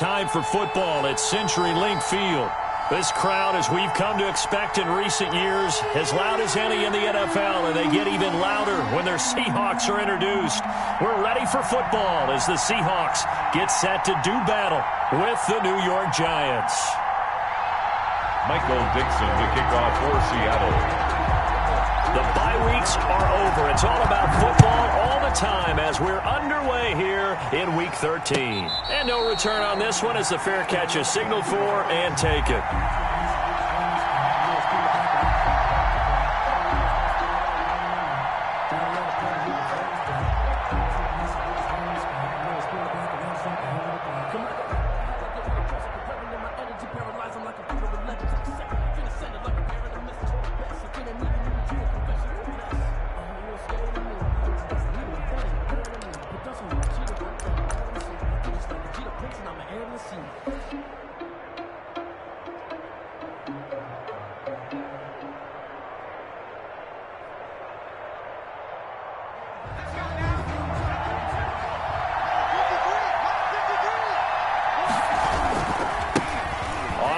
Time for football at CenturyLink Field. This crowd, as we've come to expect in recent years, as loud as any in the NFL, and they get even louder when their Seahawks are introduced. We're ready for football as the Seahawks get set to do battle with the New York Giants. Michael Dixon to kick off for Seattle. The bye weeks are over. It's all about football all the time as we're underway here in Week 13. And no return on this one as the fair catch is signaled for and taken.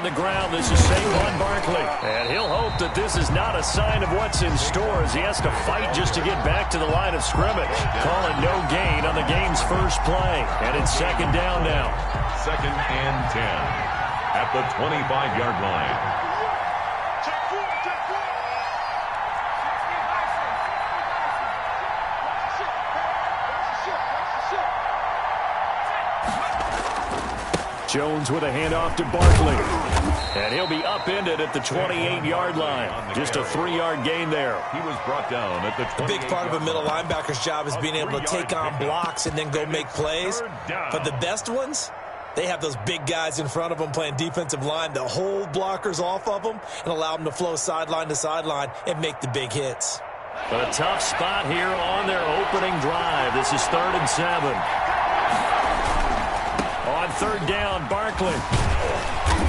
On the ground, this is Saquon Barkley. And he'll hope that this is not a sign of what's in store as he has to fight just to get back to the line of scrimmage. Calling no gain on the game's first play. And it's second down now. 2nd and 10 at the 25-yard line. Jones with a handoff to Barkley. And he'll be upended at the 28-yard line. Just a 3-yard gain there. He was brought down at the 28. A big part of a middle linebacker's job is being able to take on blocks and then go make plays. But the best ones, they have those big guys in front of them playing defensive line to hold blockers off of them and allow them to flow sideline to sideline and make the big hits. But a tough spot here on their opening drive. This is 3rd and 7. On 3rd down, Barkley.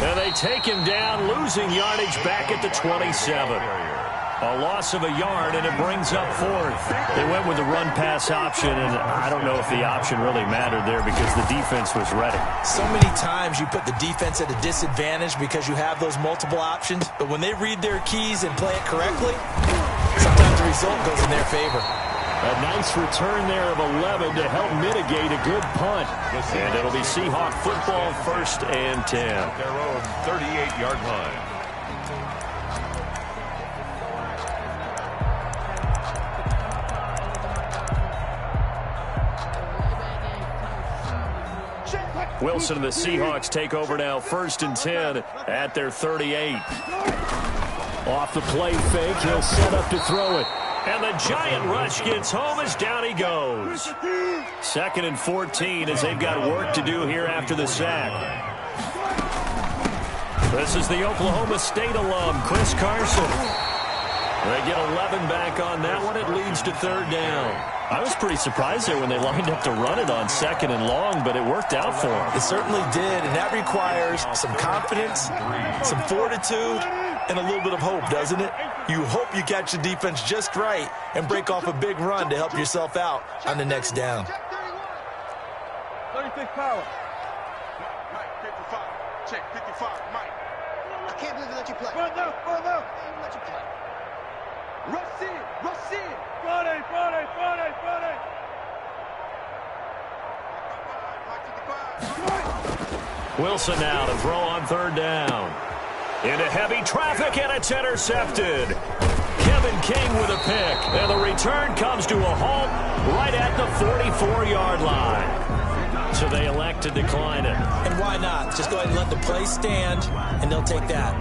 And they take him down, losing yardage back at the 27. A loss of a yard, and it brings up 4th. They went with the run-pass option, and I don't know if the option really mattered there because the defense was ready. So many times you put the defense at a disadvantage because you have those multiple options, but when they read their keys and play it correctly, sometimes the result goes in their favor. A nice return there of 11 to help mitigate a good punt. And it'll be Seahawk football 1st and 10. Their own 38-yard line. Wilson and the Seahawks take over now 1st and 10 at their 38. Off the play fake, he'll set up to throw it. And the giant rush gets home as down he goes. 2nd and 14 as they've got work to do here after the sack. This is the Oklahoma State alum, Chris Carson. They get 11 back on that one. It leads to 3rd down. I was pretty surprised there when they lined up to run it on 2nd and long, but it worked out for them. It certainly did, and that requires some confidence, some fortitude, and a little bit of hope, doesn't it? You hope you catch the defense just right and break off a big run to help yourself out on the next down. 36 power. Mike, 55. Check, 55. Mike. I can't believe they let you play. Run up, run up. They didn't let you play. Rush in, rush in. Friday, Friday, Friday, Friday. Mike, 55. Wilson now to throw on 3rd down. Into heavy traffic, and it's intercepted. Kevin King with a pick, and the return comes to a halt right at the 44-yard line. So they elect to decline it. And why not? Just go ahead and let the play stand, and they'll take that.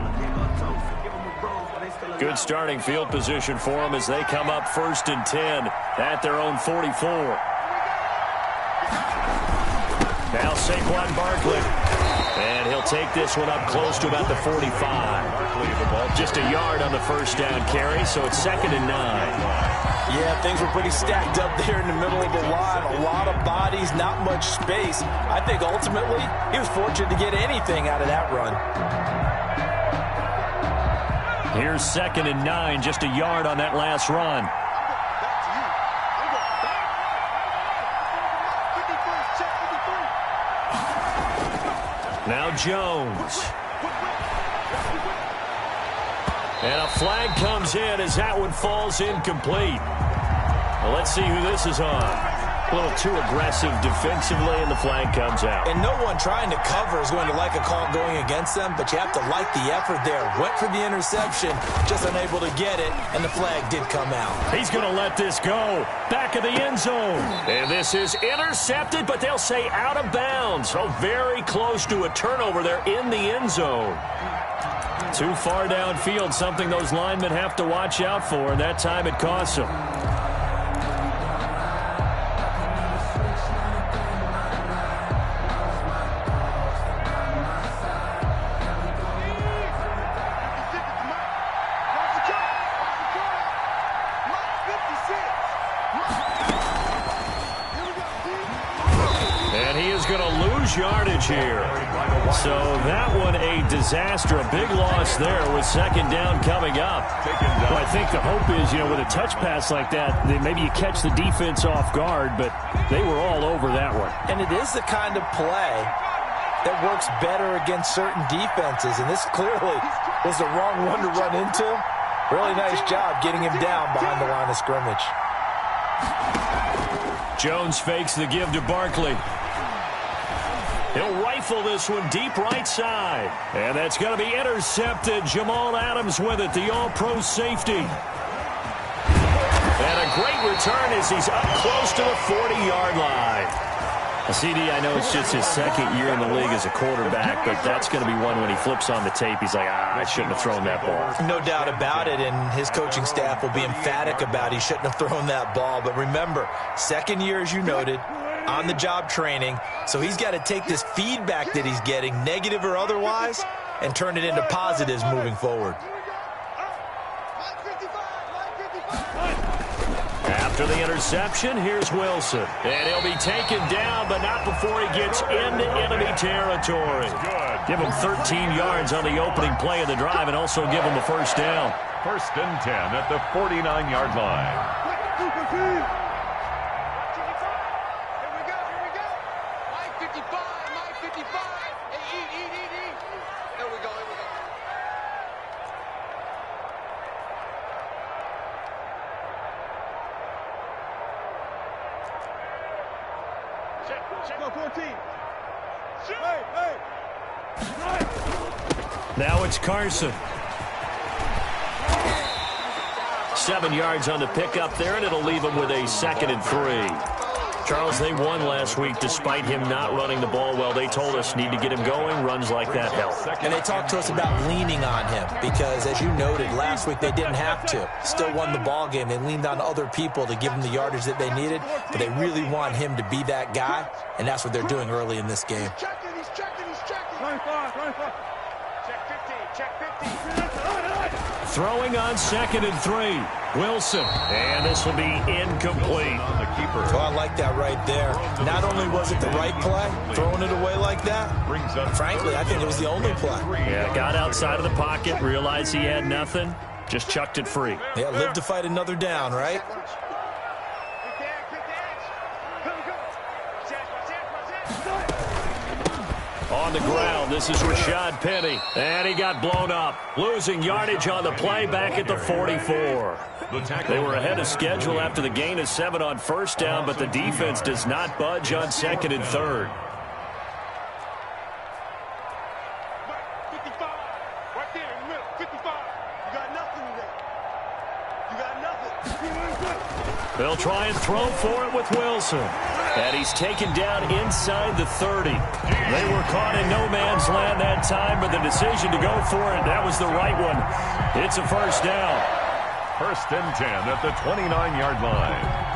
Good starting field position for them as they come up 1st and 10 at their own 44. Now Saquon Barkley. And he'll take this one up close to about the 45. Just a yard on the 1st down carry, so it's 2nd and 9. Yeah, things were pretty stacked up there in the middle of the line. A lot of bodies, not much space. I think ultimately he was fortunate to get anything out of that run. Here's 2nd and 9, just a yard on that last run. Now Jones. And a flag comes in as that one falls incomplete. Well, let's see who this is on. A little too aggressive defensively, and the flag comes out. And no one trying to cover is going to like a call going against them, but you have to like the effort there. Went for the interception, just unable to get it, and the flag did come out. He's going to let this go. Back of the end zone. And this is intercepted, but they'll say out of bounds. So very close to a turnover there in the end zone. Too far downfield, something those linemen have to watch out for, and that time it costs them. Yardage here. So that one a disaster, a big loss there with second down coming up. Well, I think the hope is, with a touch pass like that, maybe you catch the defense off guard, but they were all over that one. And it is the kind of play that works better against certain defenses, and this clearly was the wrong one to run into. Really nice job getting him down behind the line of scrimmage. Jones fakes the give to Barkley. He'll rifle this one deep right side. And that's going to be intercepted. Jamal Adams with it, the all-pro safety. And a great return as he's up close to the 40-yard line. CD, I know it's just his second year in the league as a quarterback, but that's going to be one when he flips on the tape. He's like, I shouldn't have thrown that ball. No doubt about it, and his coaching staff will be emphatic about he shouldn't have thrown that ball. But remember, second year, as you noted, on-the-job training, so he's got to take this feedback that he's getting, negative or otherwise, and turn it into positives moving forward. After the interception, here's Wilson. And he'll be taken down, but not before he gets into enemy territory. Give him 13 yards on the opening play of the drive and also give him a first down. 1st and 10 at the 49-yard line. Now it's Carson. 7 yards on the pickup there, and it'll leave him with a 2nd and 3. Charles, they won last week despite him not running the ball well. They told us need to get him going. Runs like that help. And they talked to us about leaning on him because, as you noted, last week they didn't have to. Still won the ball game. They leaned on other people to give them the yardage that they needed, but they really want him to be that guy, and that's what they're doing early in this game. He's checking. Check 50. Throwing on 2nd and 3. Wilson. And this will be incomplete. Oh, I like that right there. Not only was it the right play, throwing it away like that, frankly, I think it was the only play. Yeah, got outside of the pocket, realized he had nothing, just chucked it free. Yeah, live to fight another down, right? On the ground, this is Rashad Penny, and he got blown up. Losing yardage on the play back at the 44. They were ahead of schedule after the gain of 7 on first down, but the defense does not budge on 2nd and 3rd. 55, right there in the middle, 55. You got nothing today. You got nothing. They'll try and throw for it with Wilson. And he's taken down inside the 30. They were caught in no man's land that time, but the decision to go for it, that was the right one. It's a first down. 1st and 10 at the 29-yard line.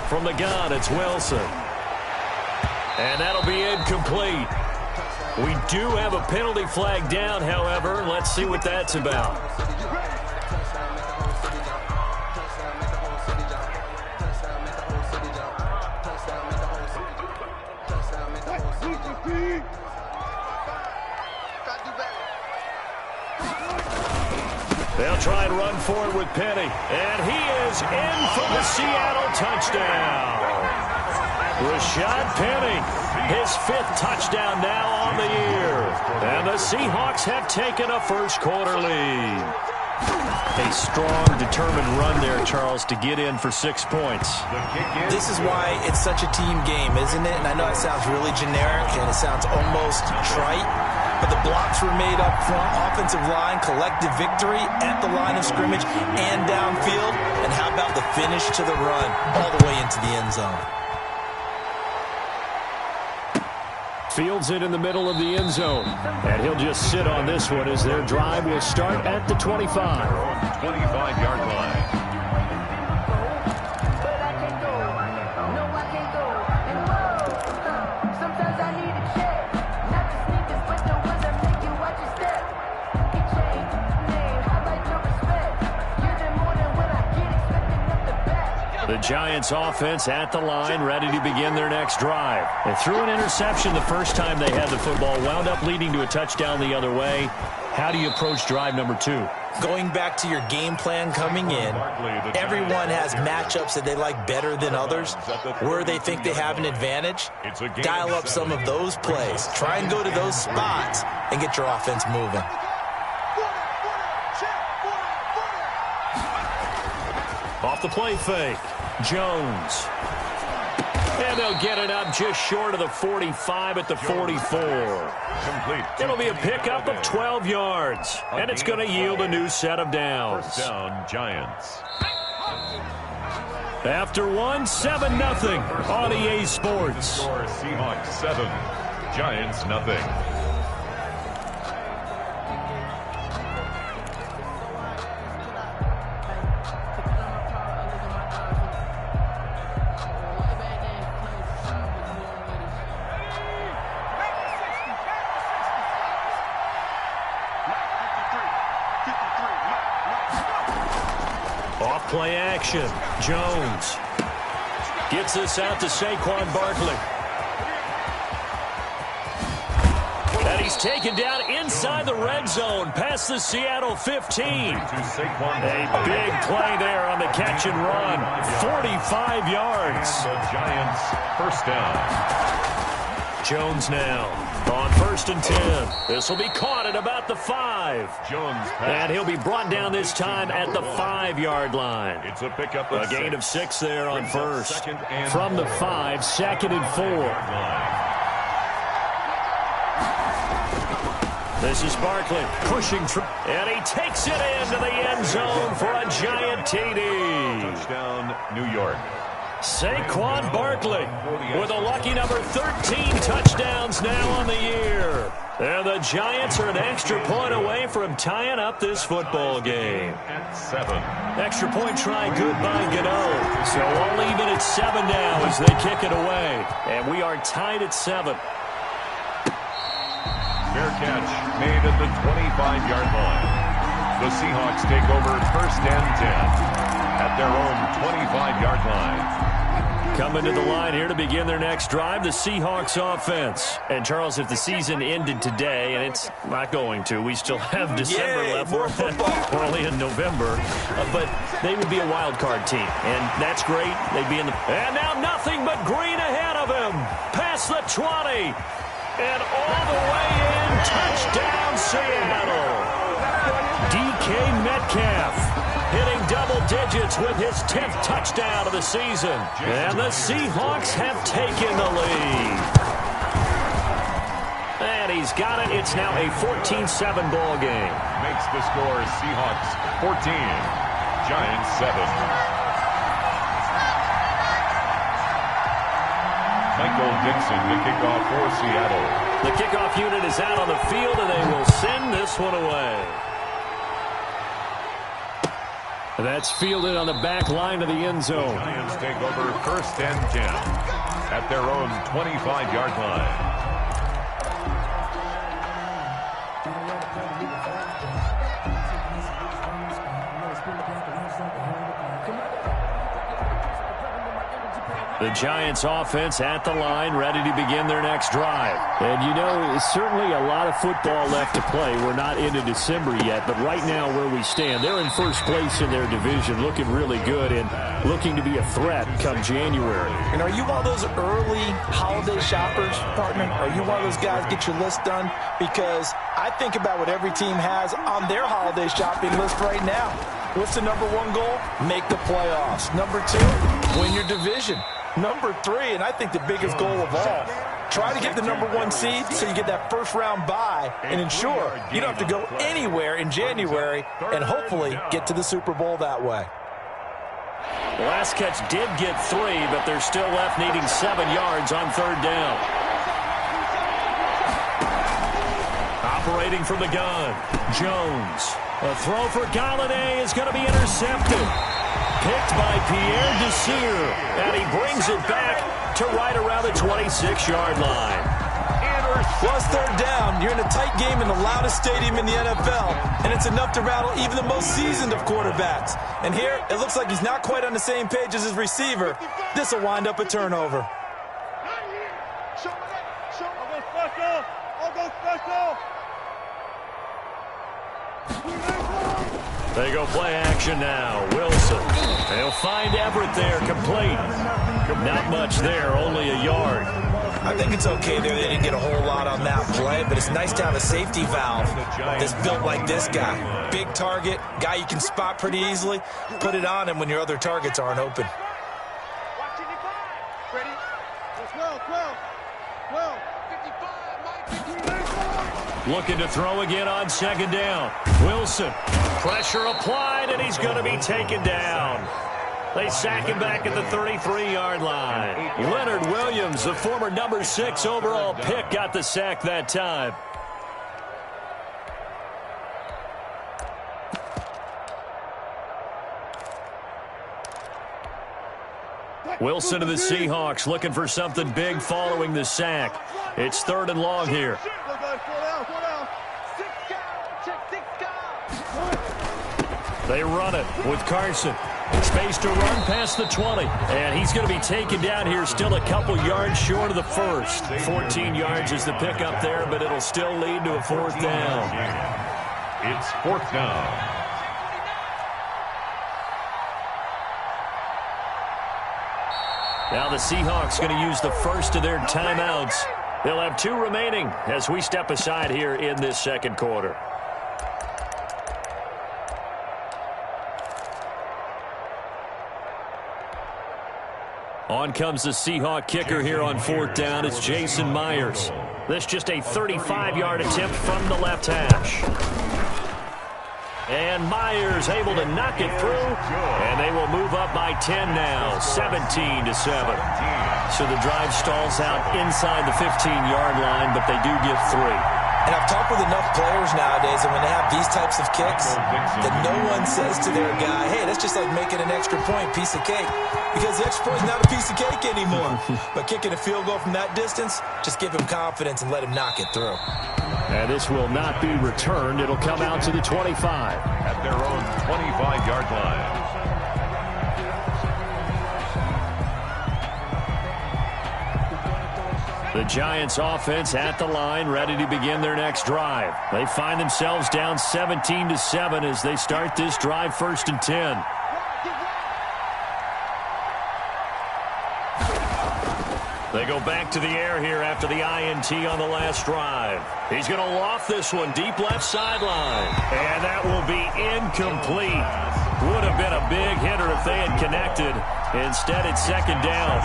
From the gun, it's Wilson. And that'll be incomplete. We do have a penalty flag down, however. Let's see what that's about. They'll try and run for it with Penny. And he is in for the Seattle touchdown. Rashad Penny, his 5th touchdown now on the year. And the Seahawks have taken a first-quarter lead. A strong, determined run there, Charles, to get in for 6 points. This is why it's such a team game, isn't it? And I know it sounds really generic and it sounds almost trite, but the blocks were made up front, offensive line, collective victory at the line of scrimmage and downfield. And how about the finish to the run all the way into the end zone? Fields it in the middle of the end zone. And he'll just sit on this one as their drive will start at the 25. 25-yard line. The Giants offense at the line, ready to begin their next drive. They threw an interception the first time they had the football, wound up leading to a touchdown the other way. How do you approach drive number 2? Going back to your game plan coming in, everyone has matchups that they like better than others, where they think they have an advantage. Dial up some of those plays. Try and go to those spots and get your offense moving. Off the play fake, Jones. And they'll get it up just short of the 45 at the 44. It'll be a pickup of 12 yards, and it's going to yield a new set of downs. First down, Giants. After 7-0 on EA Sports. Score Seahawks 7, Giants nothing. Play action. Jones gets this out to Saquon Barkley. And he's taken down inside the red zone past the Seattle 15. A big play there on the catch and run. 45 yards. The Giants first down. Jones now on 1st and 10. This will be caught at about the 5. Jones and he'll be brought down this time at the 5-yard line. It's a pickup of a gain of 6 there on first. And from the 5, 2nd and 4. This is Barkley pushing, and he takes it into the end zone for a giant TD. Touchdown, New York. Saquon Barkley with a lucky number 13 touchdowns now on the year. And the Giants are an extra point away from tying up this football game. At 7. Extra point try good by Gano. So all even at 7 now as they kick it away. And we are tied at 7. Fair catch made at the 25-yard line. The Seahawks take over 1st and 10 at their own 25-yard line. Coming to the line here to begin their next drive, the Seahawks offense. And, Charles, if the season ended today, and it's not going to, we still have December left. We're only in November. But they would be a wild card team, and that's great. They'd be in the... And now nothing but green ahead of him. Past the 20. And all the way in. Touchdown, Seattle. DK Metcalf hitting double digits with his 10th touchdown of the season. And the Seahawks have taken the lead. And he's got it. It's now a 14-7 ball game. Makes the score Seahawks 14, Giants 7. Michael Dixon, the kickoff for Seattle. The kickoff unit is out on the field, and they will send this one away. That's fielded on the back line of the end zone. The Giants take over 1st and 10 at their own 25-yard line. The Giants offense at the line, ready to begin their next drive. And you know, it's certainly a lot of football left to play. We're not into December yet, but right now where we stand, they're in first place in their division, looking really good and looking to be a threat come January. And are you one of those early holiday shoppers, partner? Are you one of those guys get your list done? Because I think about what every team has on their holiday shopping list right now. What's the number one goal? Make the playoffs. Number two, win your division. Number three, and I think the biggest goal of all, try to get the number one seed so you get that first round bye and ensure you don't have to go anywhere in January and hopefully get to the Super Bowl that way. The last catch did get 3, but they're still left needing 7 yards on third down. Operating from the gun, Jones. A throw for Galladay is going to be intercepted. Picked by Pierre Desir, and he brings it back to right around the 26-yard line. Plus third down, you're in a tight game in the loudest stadium in the NFL, and it's enough to rattle even the most seasoned of quarterbacks. And here, it looks like he's not quite on the same page as his receiver. This will wind up a turnover. They go play action now. Wilson. They'll find Everett there, complete. Not much there, only a yard. I think it's okay there. They didn't get a whole lot on that play, but it's nice to have a safety valve that's built like this guy. Big target, guy you can spot pretty easily. Put it on him when your other targets aren't open. Ready? 12, 55, Looking to throw again on second down. Wilson. Pressure applied, and he's going to be taken down. They sack him back at the 33-yard line. Leonard Williams, the former number 6 overall pick, got the sack that time. Wilson to the Seahawks looking for something big following the sack. It's 3rd and long here. They run it with Carson. Space to run past the 20. And he's going to be taken down here, still a couple yards short of the first. 14 yards is the pickup there, but it'll still lead to a 4th down. It's 4th down. Now the Seahawks going to use the first of their timeouts. They'll have 2 remaining as we step aside here in this second quarter. On comes the Seahawk kicker here on 4th down. It's Jason Myers. This just a 35-yard attempt from the left hash. And Myers able to knock it through. And they will move up by 10 now, 17-7. So the drive stalls out inside the 15-yard line, but they do get 3. And I've talked with enough players nowadays, and when they have these types of kicks, that no one says to their guy, hey, that's just like making an extra point, piece of cake. Because the extra point is not a piece of cake anymore. But kicking a field goal from that distance, just give him confidence and let him knock it through. And this will not be returned. It'll come out to the 25. At their own 25-yard line. The Giants offense at the line, ready to begin their next drive. They find themselves down 17-7 as they start this drive, 1st and 10. They go back to the air here after the INT on the last drive. He's going to loft this one deep left sideline. And that will be incomplete. Would have been a big hitter if they had connected. Instead, it's 2nd down.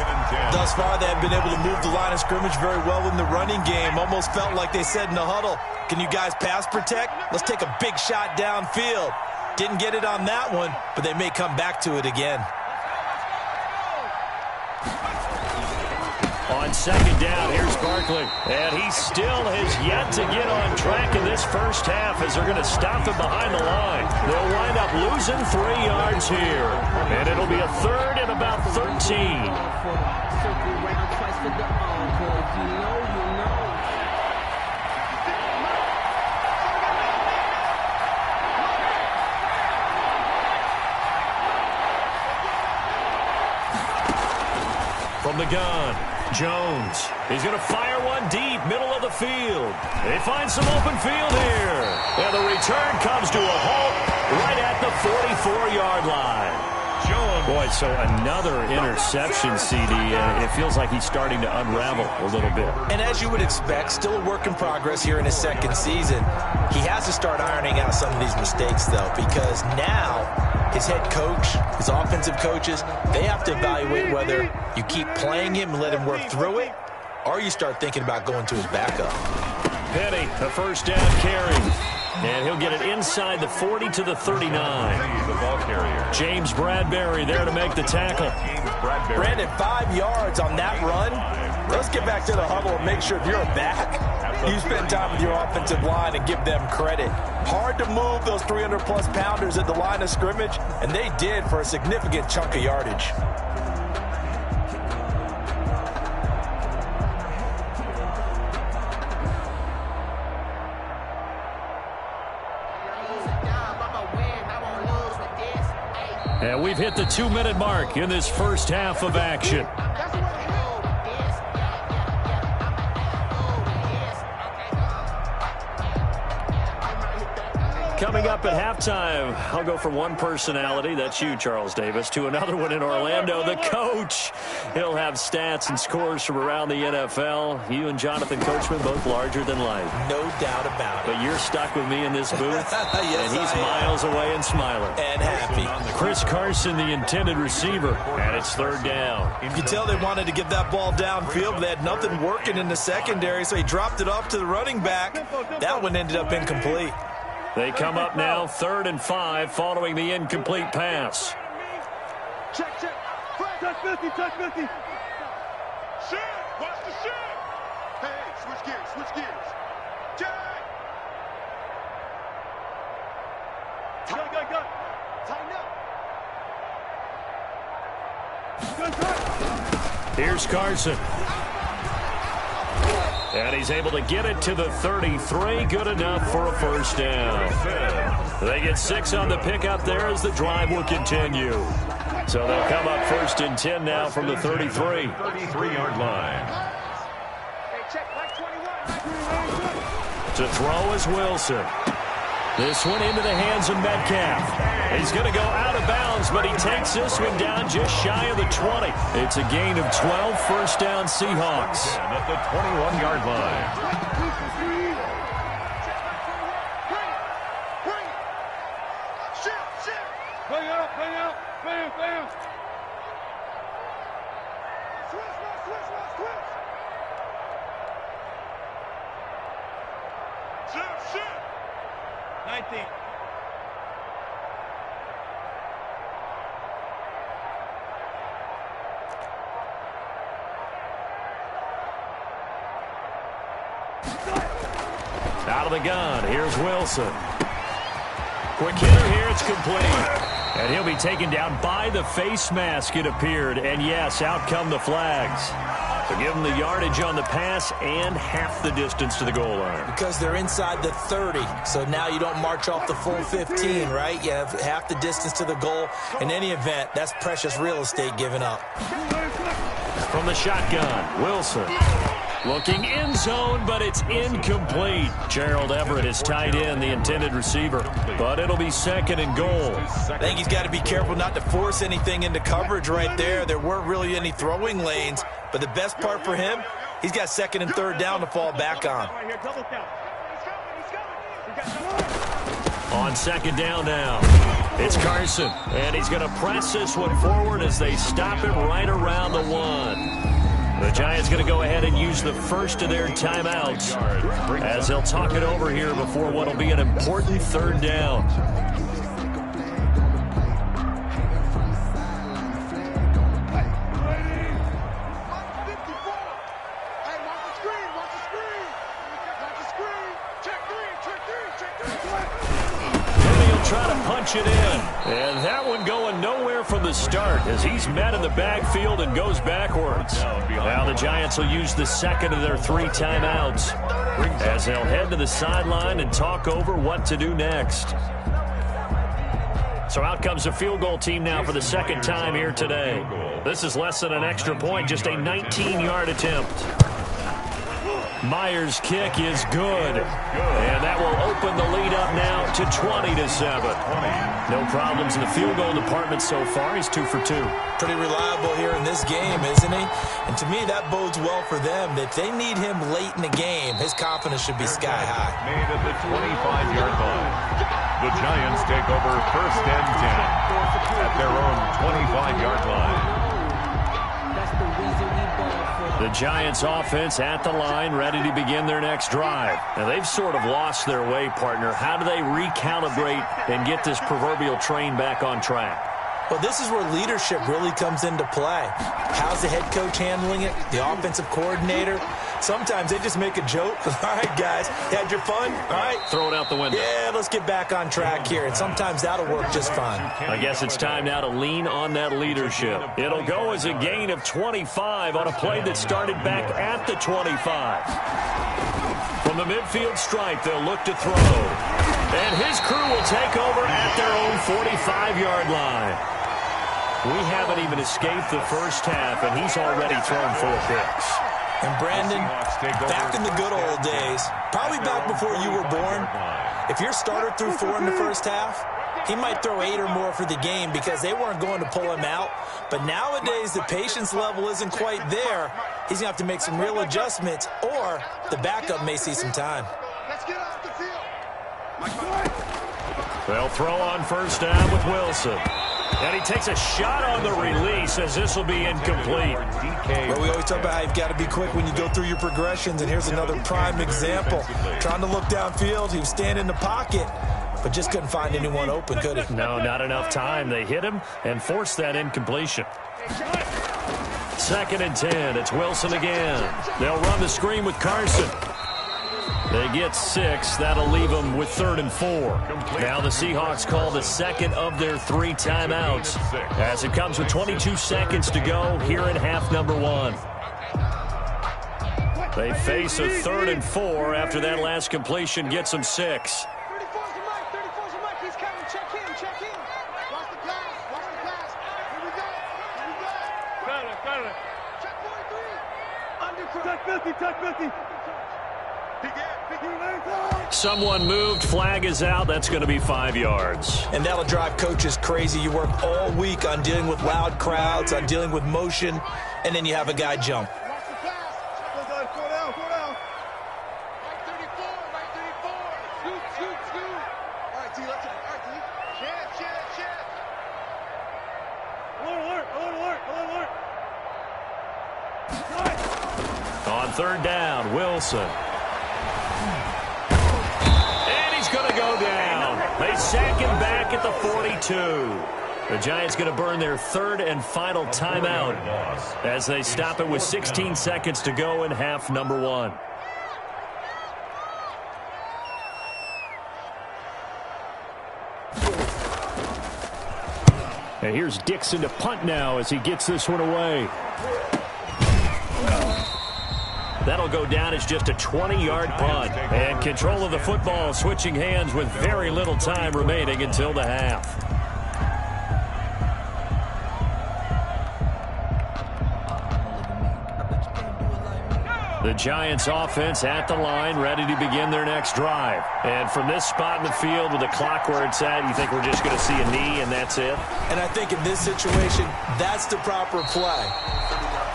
Thus far, they have been able to move the line of scrimmage very well in the running game. Almost felt like they said in the huddle, can you guys pass protect? Let's take a big shot downfield. Didn't get it on that one, but they may come back to it again. On 2nd down, here's Barkley. And he still has yet to get on track in this first half as they're going to stop him behind the line. They'll wind up losing 3 yards here. And it'll be a 3rd and about 13. From the gun, Jones. He's going to fire one deep, middle of the field. They find some open field here. And the return comes to a halt right at the 44-yard line. Boy, so another interception, CD. It feels like he's starting to unravel a little bit. And as you would expect, still a work in progress here in his second season. He has to start ironing out some of these mistakes, though, because now his head coach, his offensive coaches, they have to evaluate whether you keep playing him and let him work through it, or you start thinking about going to his backup. Penny, the first down carry. And he'll get it inside the 40 to the 39. The ball carrier. James Bradbury there to make the tackle. Brandon, 5 yards on that run. Let's get back to the huddle and make sure if you're a back, you spend time with your offensive line and give them credit. Hard to move those 300-plus pounders at the line of scrimmage, and they did for a significant chunk of yardage. And we've hit the 2-minute mark in this first half of action. Coming up at halftime, I'll go from one personality, that's you, Charles Davis, to another one in Orlando, the coach. He'll have stats and scores from around the NFL. You and Jonathan Coachman, both larger than life. No doubt about it. But you're stuck with me in this booth, Yes, and he's miles away and smiling. And happy. Chris Carson, the intended receiver, and it's third down. You can tell they wanted to get that ball downfield, but they had nothing working in the secondary, so he dropped it off to the running back. That one ended up incomplete. They come up now, 3rd and 5, following the incomplete pass. Check. Touch 50, touch 50. Shit, watch the shit. Hey, switch gears. Check. Go. Tighten up. Here's Carson. And he's able to get it to the 33. Good enough for a first down. They get 6 on the pickup there as the drive will continue. So they'll come up 1st and 10 now from the 33. 33-yard line. Hey, check, like 21. To throw is Wilson. This one into the hands of Metcalf. He's going to go out of bounds, but he takes this one down just shy of the 20. It's a gain of 12, first down Seahawks. At the 21-yard line. Shit. Bring out. Bam. Switch. Shit. 19. Out of the gun, here's Wilson. Quick hitter here, it's complete. And he'll be taken down by the face mask, it appeared. And yes, out come the flags. So give them the yardage on the pass and half the distance to the goal line. Because they're inside the 30, so now you don't march off the full 15, right? You have half the distance to the goal. In any event, that's precious real estate given up. From the shotgun, Wilson. Looking in zone, but it's incomplete. Gerald Everett is tied in, the intended receiver. But it'll be 2nd and goal. I think he's got to be careful not to force anything into coverage right there. There weren't really any throwing lanes. But the best part for him, he's got 2nd and 3rd down to fall back on. On 2nd down now, it's Carson. And he's going to press this one forward as they stop it right around the 1. The Giants going to go ahead and use the first of their timeouts as they'll talk it over here before what will be an important 3rd down. Try to punch it in. And that one going nowhere from the start as he's met in the backfield and goes backwards. Now the Giants will use the 2nd of their 3 timeouts as they'll head to the sideline and talk over what to do next. So out comes the field goal team now for the 2nd time here today. This is less than an extra point, just a 19-yard attempt. Myers' kick is good. And that will open the lead up now to 20-7. No problems in the field goal department so far. He's 2 for 2. Pretty reliable here in this game, isn't he? And to me, that bodes well for them. If they need him late in the game, his confidence should be sky high. Made at the 25-yard line. The Giants take over 1st and 10 at their own 25-yard line. The Giants offense at the line, ready to begin their next drive. Now, they've sort of lost their way, partner. How do they recalibrate and get this proverbial train back on track? Well, this is where leadership really comes into play. How's the head coach handling it? The offensive coordinator? Sometimes they just make a joke. All right, guys, had your fun? All right. Throw it out the window. Yeah, let's get back on track here. And sometimes that'll work just fine. I guess it's time now to lean on that leadership. It'll go as a gain of 25 on a play that started back at the 25. From the midfield stripe, they'll look to throw. And his crew will take over at their own 45-yard line. We haven't even escaped the first half, and he's already thrown 4 picks. And Brandon, back in the good old days, probably back before you were born, if your starter threw 4 in the first half, he might throw 8 or more for the game because they weren't going to pull him out. But nowadays, the patience level isn't quite there. He's going to have to make some real adjustments, or the backup may see some time. Let's get off the field. They'll throw on first down with Wilson. And he takes a shot on the release as this will be incomplete. Well, we always talk about how you've got to be quick when you go through your progressions, and here's another prime example. Trying to look downfield, he was standing in the pocket, but just couldn't find anyone open, could he? No, not enough time. They hit him and forced that incompletion. 2nd and 10. It's Wilson again. They'll run the screen with Carson. They get 6. That'll leave them with 3rd and 4. Now the Seahawks call the second of their 3 timeouts as it comes with 22 seconds to go here in half number 1. They face a 3rd and 4 after that last completion gets them 6. 34's the mic. 34's the mic. He's coming. Check in. Check in. Watch the pass. Watch the pass. Here we go. Here we go. Got it. Check 43. Under. Check 50. Check 50. Someone moved. Flag is out. That's going to be 5 yards. And that'll drive coaches crazy. You work all week on dealing with loud crowds, on dealing with motion, and then you have a guy jump. Watch the pass. Go down. Right 34. Right 34. Scoot. All right, T. Let's go. All right, T. Chip. Alert. On 3rd down, Wilson. Going to go down. They sack him back at the 42. The Giants going to burn their 3rd and final timeout as they stop it with 16 seconds to go in half number 1. And here's Dixon to punt now as he gets this one away. That'll go down as just a 20-yard punt. And control of the football switching hands with very little time remaining until the half. The Giants offense at the line, ready to begin their next drive. And from this spot in the field with the clock where it's at, you think we're just going to see a knee and that's it? And I think in this situation, that's the proper play.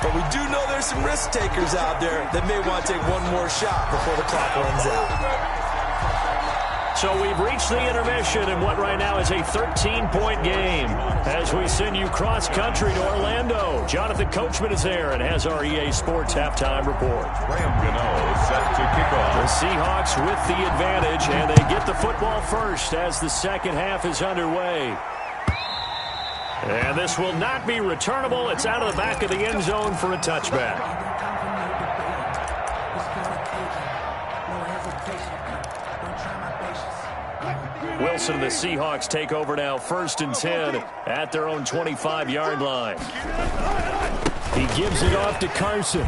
But we do know there's some risk takers out there that may want to take one more shot before the clock runs out. So we've reached the intermission in what right now is a 13-point game as we send you cross-country to Orlando. Jonathan Coachman is there and has our EA Sports halftime report. Graham Gano set to kick off. The Seahawks with the advantage, and they get the football first as the second half is underway. And this will not be returnable. It's out of the back of the end zone for a touchback. Wilson and the Seahawks take over now 1st and 10 at their own 25-yard line. He gives it off to Carson.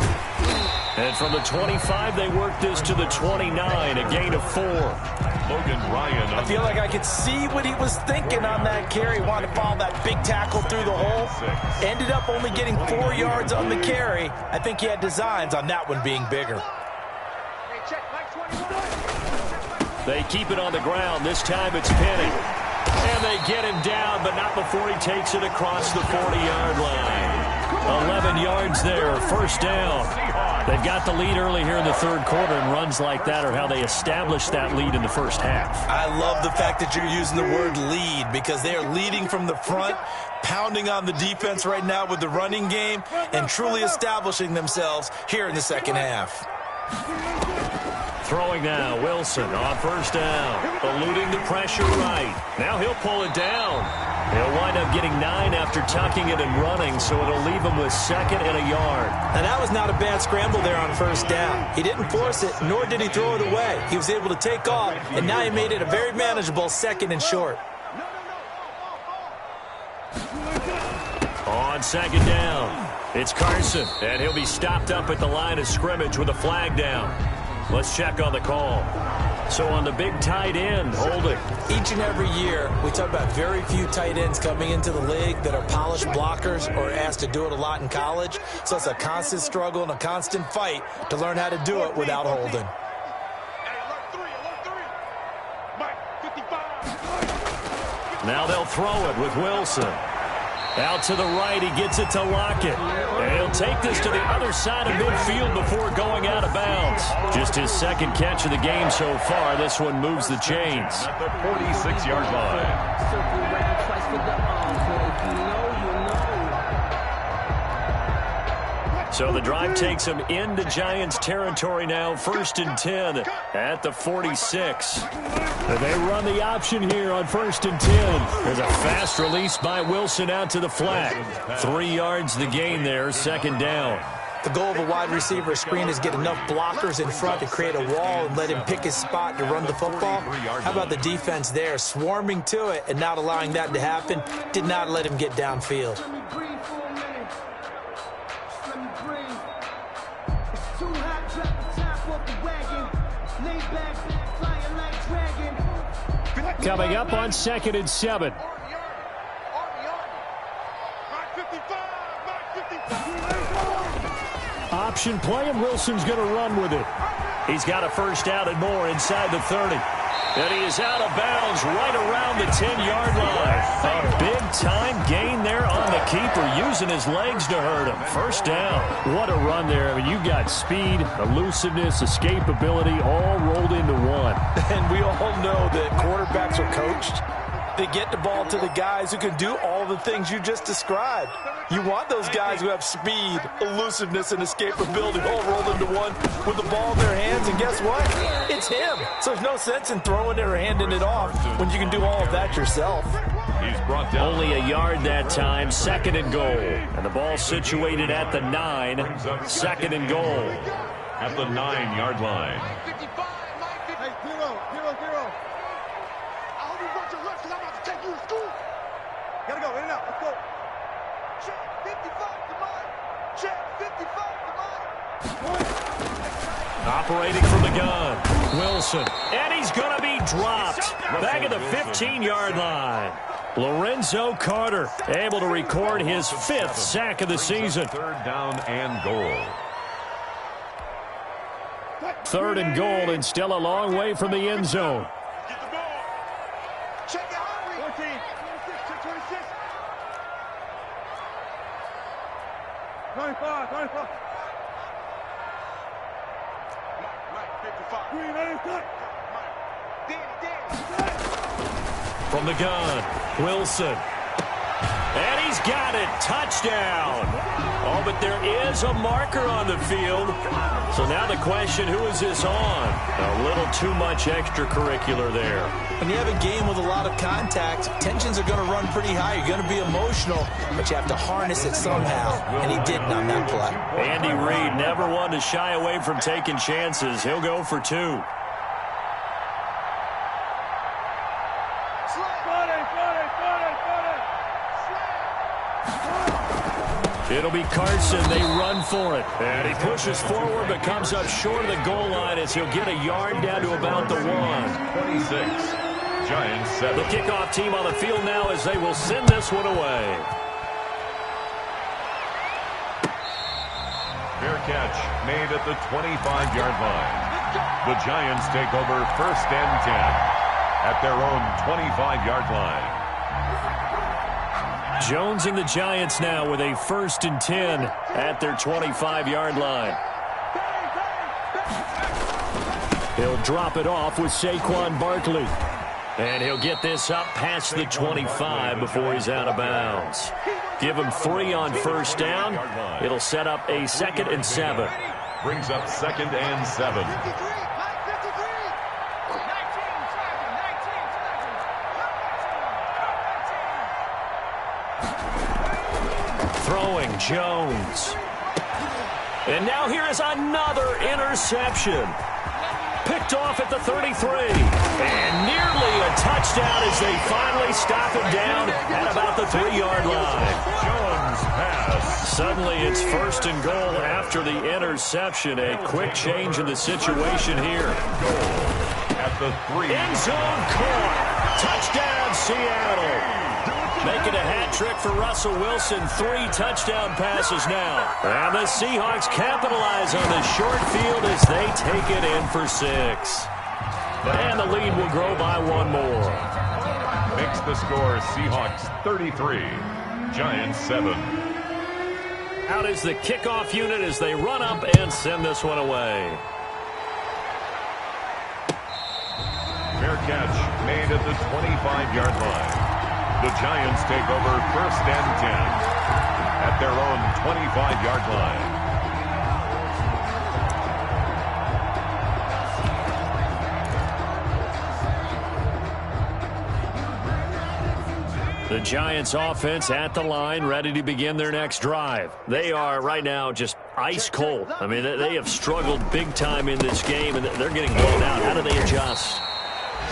And from the 25, they work this to the 29, a gain of 4. Logan Ryan. I feel like I could see what he was thinking on that carry. Wanted to follow that big tackle through the hole. Ended up only getting 4 yards on the carry. I think he had designs on that one being bigger. They keep it on the ground. This time it's Penny. And they get him down, but not before he takes it across the 40-yard line. 11 yards there, first down. They've got the lead early here in the third quarter, and runs like that are how they established that lead in the first half. I love the fact that you're using the word lead, because they are leading from the front, pounding on the defense right now with the running game, and truly establishing themselves here in the second half. Throwing now, Wilson on first down, eluding the pressure right. Now he'll pull it down. He'll wind up getting 9 after tucking it and running, so it'll leave him with 2nd and a yard. And that was not a bad scramble there on first down. He didn't force it, nor did he throw it away. He was able to take off, and now he made it a very manageable 2nd and short. On 2nd down, it's Carson, and he'll be stopped up at the line of scrimmage with a flag down. Let's check on the call. So on the big tight end, holding. Each and every year, we talk about very few tight ends coming into the league that are polished blockers or asked to do it a lot in college. So it's a constant struggle and a constant fight to learn how to do it without holding. Now they'll throw it with Wilson. Out to the right, he gets it to Lockett. And he'll take this to the other side of midfield before going out of bounds. Just his 2nd catch of the game so far. This one moves the chains. At the 46-yard line. So the drive takes him into Giants territory now. 1st and 10 at the 46. They run the option here on 1st and 10. There's a fast release by Wilson out to the flat. 3 yards the gain there, 2nd down. The goal of a wide receiver screen is get enough blockers in front to create a wall and let him pick his spot to run the football. How about the defense there, swarming to it and not allowing that to happen? Did not let him get downfield. Coming up on 2nd and 7. Option play, and Wilson's going to run with it. He's got a first down and more inside the 30. And he is out of bounds right around the 10-yard line. A big-time gain there on the keeper, using his legs to hurt him. First down. What a run there. I mean, you got speed, elusiveness, escapability, all rolled into one. And we all know that quarterbacks are coached. They get the ball to the guys who can do all the things you just described. You want those guys who have speed, elusiveness, and escapability all rolled into one with the ball in their hands, and guess what? It's him. So there's no sense in throwing it or handing it off when you can do all of that yourself. He's brought down. Only a yard that time, 2nd and goal. And the ball situated at the 9, 2nd and goal. At the 9-yard line. Hey, 0-0-0. I hope you brought your lunch because I'm about to take you to school. Gotta go, in and out. Let's go. Check 55 to mine. Check 55 to mine. Operating from the gun, Wilson. And he's going to be dropped. Back at the 15-yard line. Lorenzo Carter able to record his 5th sack of the season. 3rd down and goal. 3rd and goal, and still a long way from the end zone. Get the ball. Check it out. 14. 26. Check 26. 25. 25. Mike, 55. Green, Mike. Danny. From the gun, Wilson. And he's got it. Touchdown. Oh, but there is a marker on the field. So now the question, who is this on? A little too much extracurricular there. When you have a game with a lot of contact, tensions are going to run pretty high. You're going to be emotional, but you have to harness it somehow, and he didn't on that play. Andy Reid never one to shy away from taking chances. He'll go for 2. It'll be Carson. They run for it. And he pushes forward but comes up short of the goal line as he'll get a yard down to about the 1. 26. Giants 7. The kickoff team on the field now as they will send this one away. Fair catch made at the 25-yard line. The Giants take over 1st and 10 at their own 25-yard line. Jones and the Giants now with a 1st and 10 at their 25-yard line. He'll drop it off with Saquon Barkley. And he'll get this up past the 25 before he's out of bounds. Give him 3 on 1st down. It'll set up a 2nd and 7. Brings up 2nd and 7. Throwing Jones. And now here is another interception. Picked off at the 33. And nearly a touchdown as they finally stop him down at about the 3-yard line. Jones pass. Suddenly it's 1st and goal after the interception. A quick change in the situation here. Goal at the 3. End zone caught. Touchdown Seattle. Making a hat trick for Russell Wilson. 3 touchdown passes now. And the Seahawks capitalize on the short field as they take it in for 6. And the lead will grow by 1 more. Makes the score Seahawks 33, Giants 7. Out is the kickoff unit as they run up and send this one away. Fair catch made at the 25-yard line. The Giants take over 1st and 10 at their own 25-yard line. The Giants offense at the line, ready to begin their next drive. They are right now just ice cold. I mean, they have struggled big time in this game, and they're getting blown out. How do they adjust?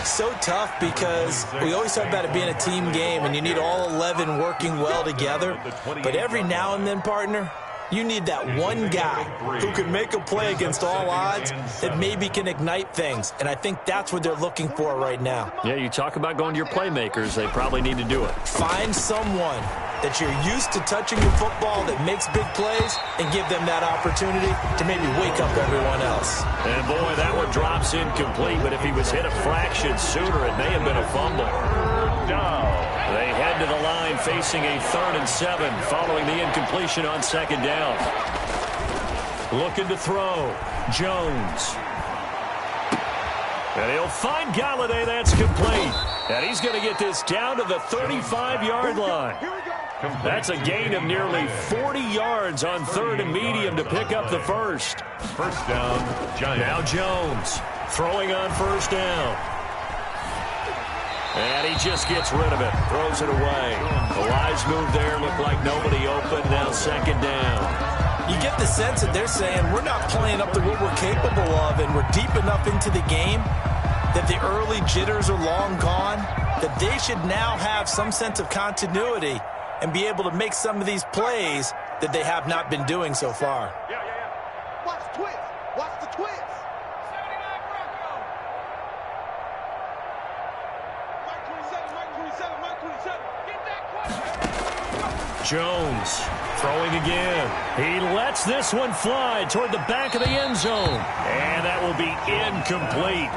So tough because we always talk about it being a team game and you need all 11 working well together. But every now and then, partner, you need that one guy who can make a play against all odds that maybe can ignite things. And I think that's what they're looking for right now. Yeah, you talk about going to your playmakers. They probably need to do it. Find someone that you're used to touching the football that makes big plays and give them that opportunity to maybe wake up everyone else. And boy, that one drops incomplete, but if he was hit a fraction sooner, it may have been a fumble. They head to the line facing a 3rd and 7 following the incompletion on 2nd down. Looking to throw. Jones. And he'll find Galladay. That's complete. And he's going to get this down to the 35-yard line. That's a gain of nearly 40 yards on 3rd and medium to pick up the 1st. 1st down, Giants. Now Jones throwing on 1st down. And he just gets rid of it. Throws it away. The wise move there. Looked like nobody open. Now 2nd down. You get the sense that they're saying we're not playing up to what we're capable of, and we're deep enough into the game that the early jitters are long gone, that they should now have some sense of continuity and be able to make some of these plays that they have not been doing so far. Watch the twist. Watch the twist. 79 Bronco. Mike 27, Mike 27, Mike 27. Get that question. Jones throwing again. He lets this one fly toward the back of the end zone. And that will be incomplete.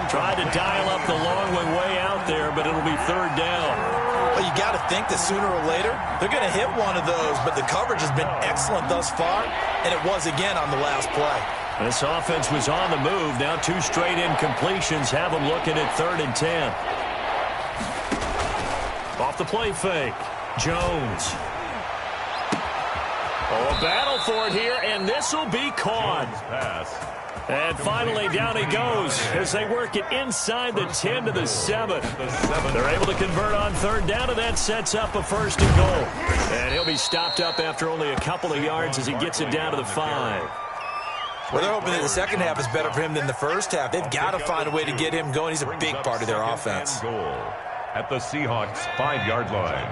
Tried to dial up the long way out there, but it'll be 3rd down. Well, you got to think that sooner or later they're going to hit one of those, but the coverage has been excellent thus far, and it was again on the last play. This offense was on the move. Now 2 straight incompletions have them looking at 3rd and 10. Off the play fake. Jones. Oh, a battle for it here, and this will be caught. Pass. And finally, down he goes as they work it inside the 10 to the 7. They're able to convert on 3rd down, and that sets up a 1st and goal. And he'll be stopped up after only a couple of yards as he gets it down to the 5. Well, they're hoping that the second half is better for him than the first half. They've got to find a way to get him going. He's a big part of their offense. Goal at the Seahawks 5-yard line.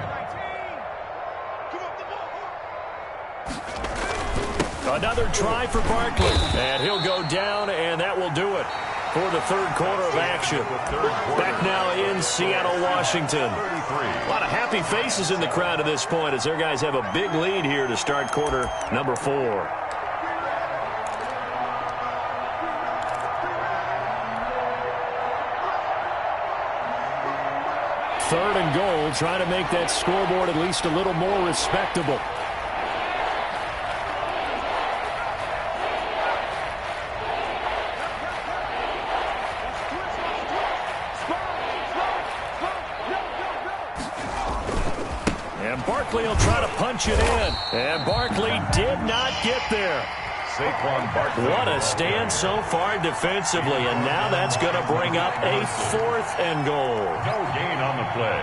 Another try for Barkley. And he'll go down, and that will do it for the third quarter of action. Back now in Seattle, Washington. A lot of happy faces in the crowd at this point as their guys have a big lead here to start quarter number 4. Third and goal, trying to make that scoreboard at least a little more respectable. And Barkley will try to punch it in. And Barkley did not get there. What a stand so far defensively, and now that's going to bring up a 4th and goal. No gain on the play.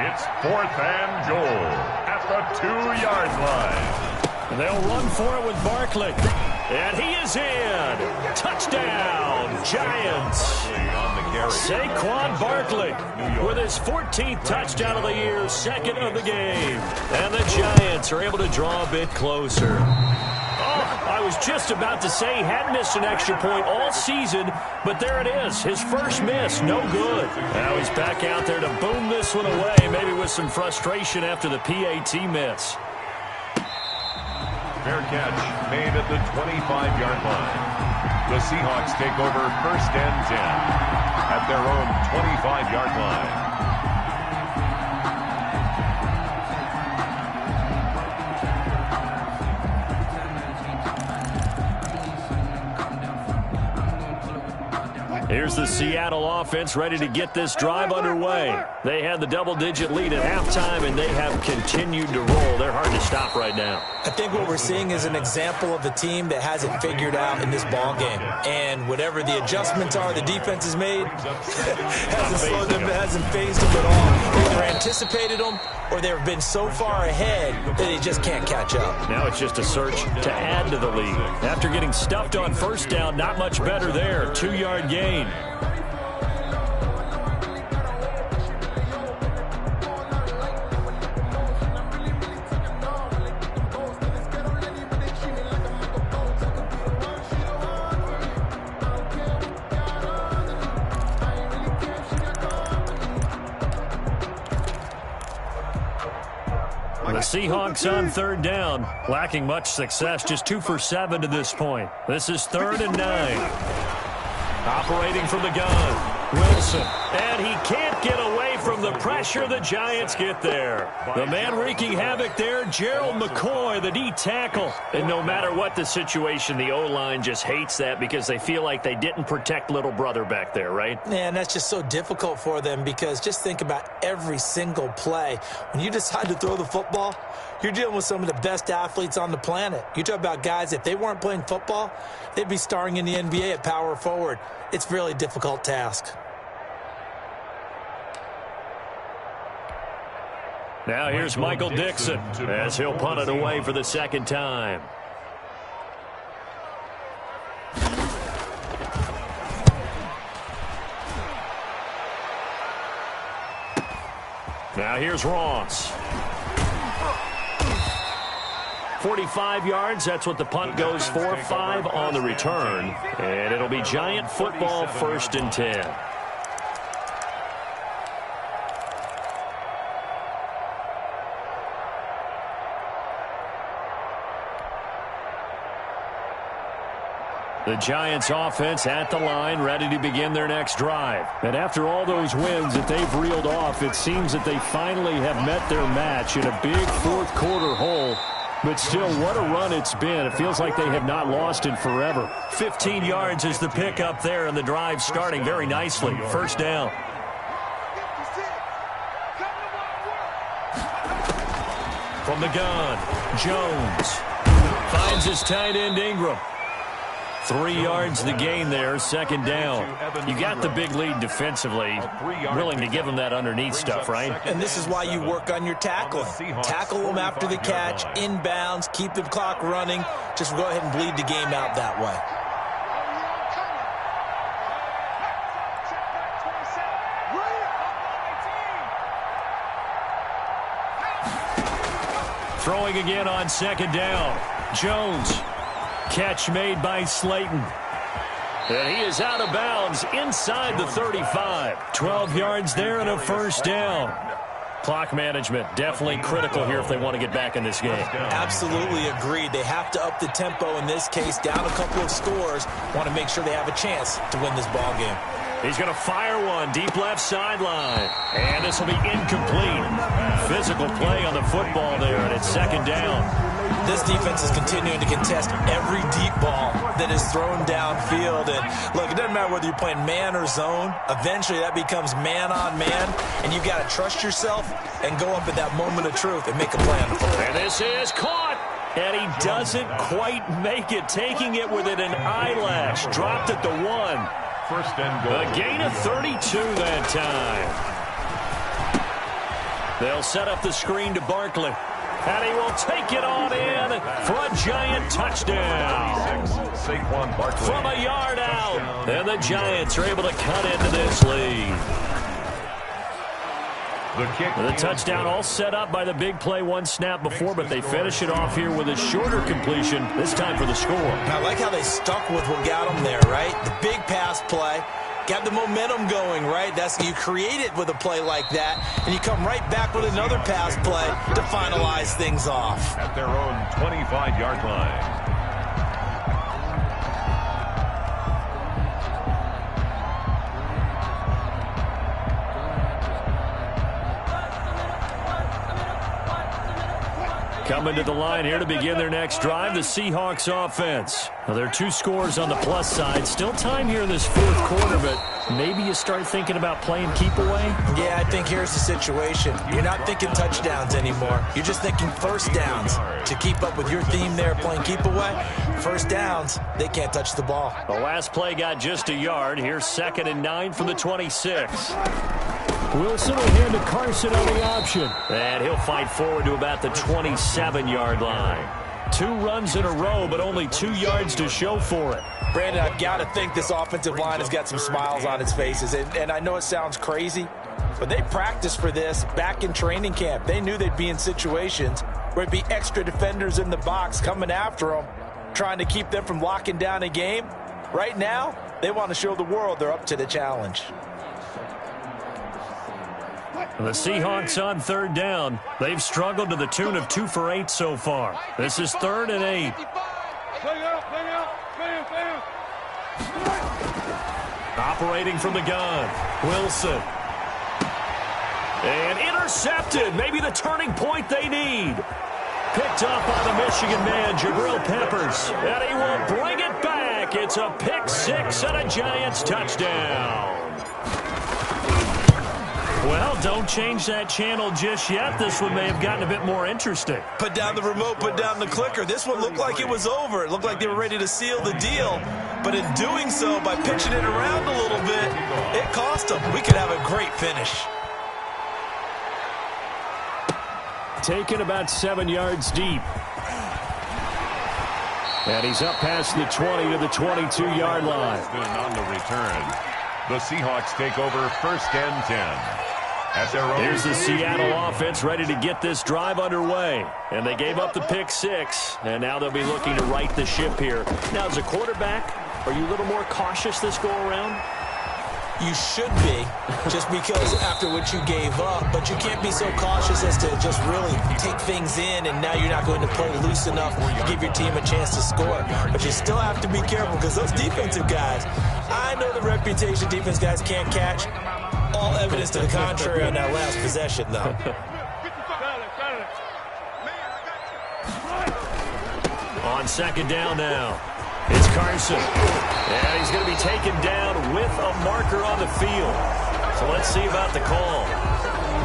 It's 4th and goal at the 2-yard line. They'll run for it with Barkley. And he is in. Touchdown, Giants. Saquon Barkley with his 14th touchdown of the year, 2nd of the game. And the Giants are able to draw a bit closer. I was just about to say he hadn't missed an extra point all season, but there it is. His first miss, no good. Now he's back out there to boom this one away, maybe with some frustration after the PAT miss. Fair catch made at the 25-yard line. The Seahawks take over 1st and 10 at their own 25-yard line. Here's the Seattle offense ready to get this drive underway. They had the double-digit lead at halftime, and they have continued to roll. They're hard to stop right now. I think what we're seeing is an example of a team that has it figured out in this ball game. And whatever the adjustments are the defense has made, hasn't slowed them, hasn't phased them at all. They either anticipated them or they've been so far ahead that they just can't catch up. Now it's just a search to add to the lead. After getting stuffed on first down, not much better there. 2-yard gain. The Seahawks on 3rd down, lacking much success, just 2 for 7 to this point. This is 3rd and 9. Operating from the gun, Wilson, and he can't get away from the pressure. The Giants get there. The man wreaking havoc there, Gerald McCoy, the D tackle. And no matter what the situation, the O-line just hates that because they feel like they didn't protect little brother back there, right? Yeah, and that's just so difficult for them because just think about every single play. When you decide to throw the football, you're dealing with some of the best athletes on the planet. You talk about guys, if they weren't playing football, they'd be starring in the NBA at power forward. It's a really difficult task. Now here's Michael Dixon as he'll punt it away for the 2nd time. Now here's Ross. 45 yards, that's what the punt goes for. 5 on the return. And it'll be Giant football, 1st and 10. The Giants offense at the line, ready to begin their next drive. And after all those wins that they've reeled off, it seems that they finally have met their match in a big 4th quarter hole. But still, what a run it's been. It feels like they have not lost in forever. 15 yards is the pickup there, and the drive starting very nicely. 1st down. From the gun, Jones finds his tight end Ingram. 3 yards the gain there, 2nd down. You got the big lead defensively. Willing to give them that underneath stuff, right? And this is why you work on your tackling. Tackle them after the catch, inbounds, keep the clock running. Just go ahead and bleed the game out that way. Throwing again on 2nd down. Jones Catch made by Slayton. And he is out of bounds inside the 35. 12 yards there and a first down. Clock management definitely critical here if they want to get back in this game. Absolutely agreed. They have to up the tempo in this case, down a couple of scores. Want to make sure they have a chance to win this ball game. He's going to fire one deep left sideline. And this will be incomplete. Physical play on the football there, and it's second down. This defense is continuing to contest every deep ball that is thrown downfield. And look, it doesn't matter whether you're playing man or zone. Eventually that becomes man on man, and you've got to trust yourself and go up at that moment of truth and make a play on the football. And this is caught. And he doesn't quite make it, taking it within an eyelash. Dropped at the 1. First and goal. A gain of 32 that time. They'll set up the screen to Barkley. And he will take it on in for a giant touchdown. Saquon Barkley. From a yard out. And the Giants are able to cut into this lead. The touchdown all set up by the big play one snap before, but they finish it off here with a shorter completion, this time for the score. I like how they stuck with what got them there, right? The big pass play. Got the momentum going, right? You create it with a play like that, and you come right back with another pass play to finalize things off. At their own 25-yard line. Coming to the line here to begin their next drive, the Seahawks offense. Now, there are 2 scores on the plus side. Still time here in this fourth quarter, but maybe you start thinking about playing keep away? Yeah, I think here's the situation. You're not thinking touchdowns anymore. You're just thinking first downs. To keep up with your theme there, playing keep away, first downs, they can't touch the ball. The last play got just a yard. Here's 2nd and 9 from the 26. Wilson will hand to Carson on the option. And he'll fight forward to about the 27-yard line. 2 runs in a row, but only 2 yards to show for it. Brandon, I've got to think this offensive line has got some smiles on its faces. And I know it sounds crazy, but they practiced for this back in training camp. They knew they'd be in situations where it'd be extra defenders in the box coming after them, trying to keep them from locking down a game. Right now, they want to show the world they're up to the challenge. The Seahawks on 3rd down. They've struggled to the tune of 2 for 8 so far. This is 3rd and 8. Operating from the gun, Wilson. And intercepted. Maybe the turning point they need. Picked up by the Michigan man, Jabril Peppers. And he will bring it back. It's a pick 6 and a Giants touchdown. Well, don't change that channel just yet. This one may have gotten a bit more interesting. Put down the remote, put down the clicker. This one looked like it was over. It looked like they were ready to seal the deal. But in doing so, by pitching it around a little bit, it cost them. We could have a great finish. Taken about 7 yards deep. And he's up past the 20 to the 22-yard line. On the return, the Seahawks take over 1st and 10. Here's the Seattle offense ready to get this drive underway. And they gave up the pick 6, and now they'll be looking to right the ship here. Now, as a quarterback, are you a little more cautious this go-around? You should be, just because after what you gave up. But you can't be so cautious as to just really take things in, and now you're not going to play loose enough to give your team a chance to score. But you still have to be careful, because those defensive guys, I know the reputation defense guys can't catch. All evidence to the contrary on that last possession, though. On 2nd down now, it's Carson. And he's going to be taken down with a marker on the field. So let's see about the call.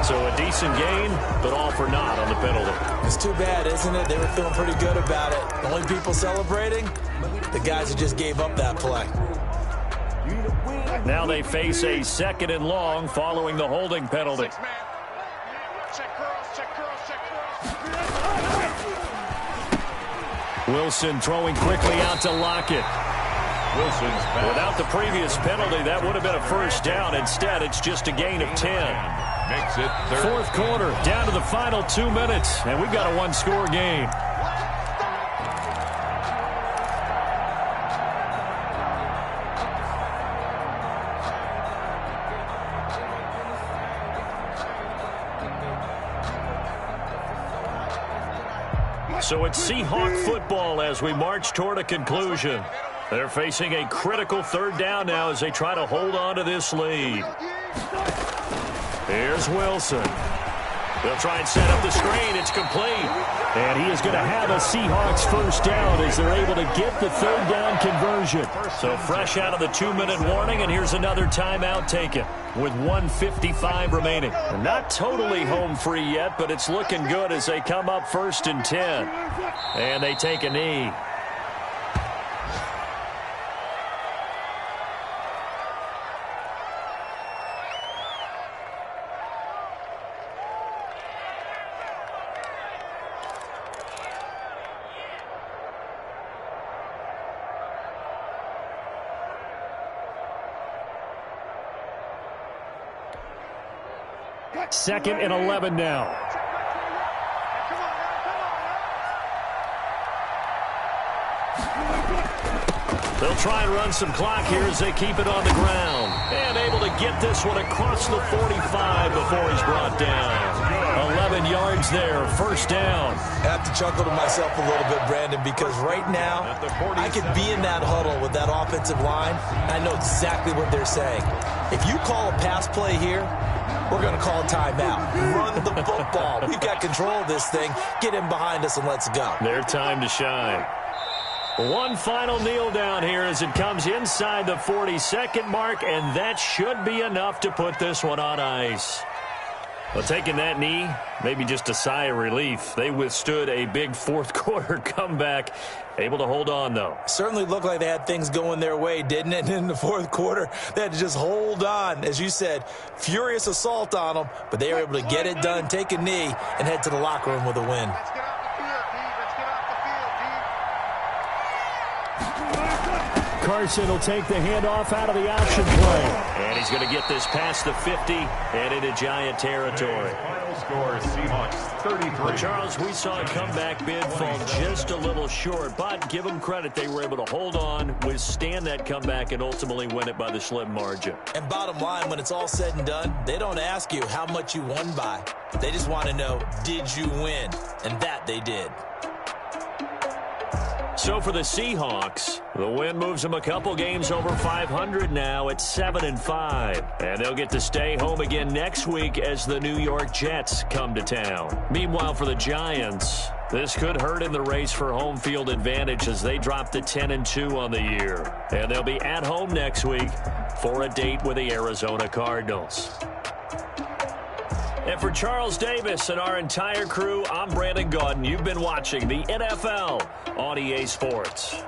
So a decent gain, but all for naught on the penalty. It's too bad, isn't it? They were feeling pretty good about it. The only people celebrating, the guys who just gave up that play. Now they face a 2nd and long following the holding penalty. Wilson throwing quickly out to Lockett. Without the previous penalty, that would have been a first down. Instead, it's just a gain of 10. Makes it 4th quarter, down to the final 2 minutes, and we've got a 1-score game. So it's Seahawk football as we march toward a conclusion. They're facing a critical third down now as they try to hold on to this lead. Here's Wilson. They'll try and set up the screen. It's complete. And he is going to have a Seahawks first down as they're able to get the third down conversion. So fresh out of the 2-minute warning, and here's another timeout taken with 1:55 remaining. And not totally home free yet, but it's looking good as they come up 1st and 10. And they take a knee. Second and 11 now. They'll try and run some clock here as they keep it on the ground. And able to get this one across the 45 before he's brought down. 11 yards there, first down. I have to chuckle to myself a little bit, Brandon, because right now I could be in that huddle with that offensive line. I know exactly what they're saying. If you call a pass play here, we're going to call a timeout. Run the football. We've got control of this thing. Get him behind us and let's go. Their time to shine. One final kneel down here as it comes inside the 40-second mark, and that should be enough to put this one on ice. Well, taking that knee, maybe just a sigh of relief. They withstood a big fourth-quarter comeback. Able to hold on, though. Certainly looked like they had things going their way, didn't it? In the fourth quarter, they had to just hold on. As you said, furious assault on them, but they were able to get it done, take a knee, and head to the locker room with a win. Let's get off the field, D. Let's get off the field, D. Carson will take the handoff out of the option play. And he's going to get this past the 50 and into Giant territory. Final score, Seahawks 33. Charles, we saw a comeback bid fall just a little short, but give them credit. They were able to hold on, withstand that comeback, and ultimately win it by the slim margin. And bottom line, when it's all said and done, they don't ask you how much you won by. They just want to know, did you win? And that they did. So for the Seahawks, the win moves them a couple games over 500 now at 7-5. And they'll get to stay home again next week as the New York Jets come to town. Meanwhile, for the Giants, this could hurt in the race for home field advantage as they drop to 10-2 on the year. And they'll be at home next week for a date with the Arizona Cardinals. And for Charles Davis and our entire crew, I'm Brandon Gaudin. You've been watching the NFL on EA Sports.